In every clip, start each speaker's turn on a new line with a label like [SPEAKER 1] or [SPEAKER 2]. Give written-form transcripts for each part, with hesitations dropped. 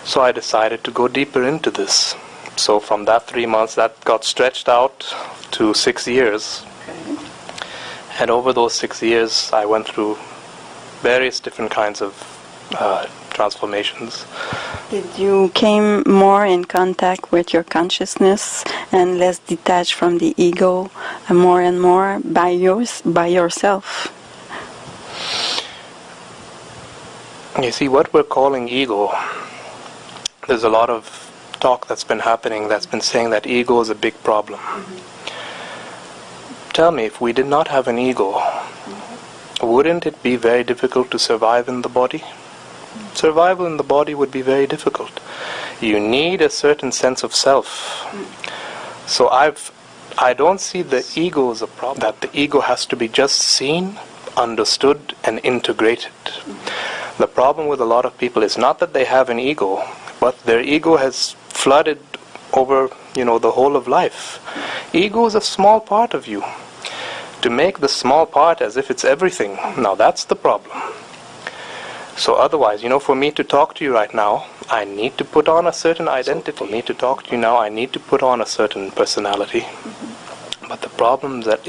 [SPEAKER 1] So I decided to go deeper into this. So from that 3 months, that got stretched out to 6 years.
[SPEAKER 2] Okay.
[SPEAKER 1] And over those 6 years, I went through various different kinds of transformations.
[SPEAKER 2] Did you came more in contact with your consciousness and less detached from the ego, more and more by yourself?
[SPEAKER 1] You see, what we're calling ego, there's a lot of talk that's been happening that's been saying that ego is a big problem. Tell me, if we did not have an ego, wouldn't it be very difficult to survive in the body? Survival in the body would be very difficult. You need a certain sense of self. So I don't see the ego as a problem, that the ego has to be just seen, understood, and integrated. The problem with a lot of people is not that they have an ego, but their ego has flooded over, the whole of life. Ego is a small part of you. To make the small part as if it's everything, now that's the problem. So otherwise, for me to talk to you right now, I need to put on a certain identity. For me to talk to you now, I need to put on a certain personality. But the problem that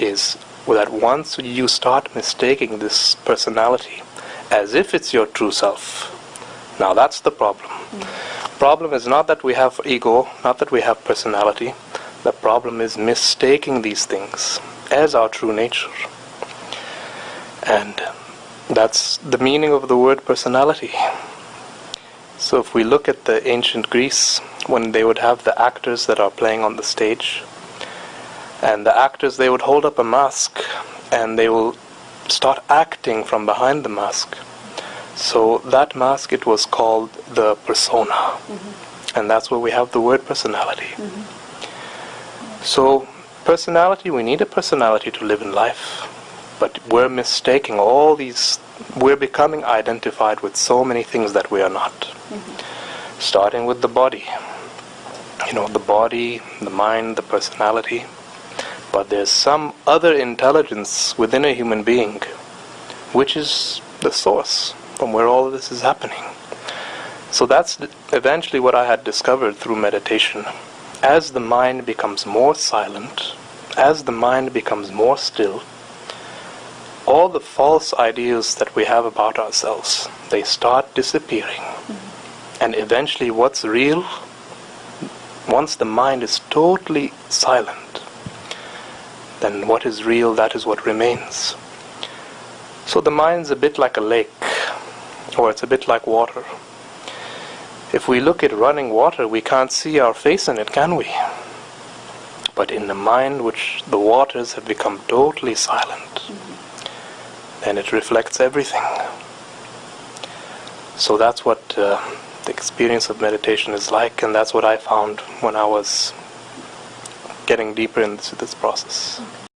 [SPEAKER 1] once you start mistaking this personality as if it's your true self, now that's the problem. Problem is not that we have ego, not that we have personality. The problem is mistaking these things as our true nature. And that's the meaning of the word personality. So if we look at the ancient Greece, when they would have the actors that are playing on the stage, and the actors, they would hold up a mask and they will start acting from behind the mask. So that mask, it was called the persona. And that's where we have the word personality. So personality, we need a personality to live in life. But we're mistaking all these, we're becoming identified with so many things that we are not. Starting with the body. The body, the mind, the personality. But there's some other intelligence within a human being, which is the source from where all of this is happening. So that's eventually what I had discovered through meditation. As the mind becomes more silent, as the mind becomes more still, all the false ideas that we have about ourselves, they start disappearing. And eventually what's real, once the mind is totally silent, then what is real, that is what remains. So the mind's a bit like a lake, or it's a bit like water. If we look at running water, we can't see our face in it, can we? But in the mind, which the waters have become totally silent, then it reflects everything. So that's what the experience of meditation is like, and that's what I found when I was getting deeper into this process.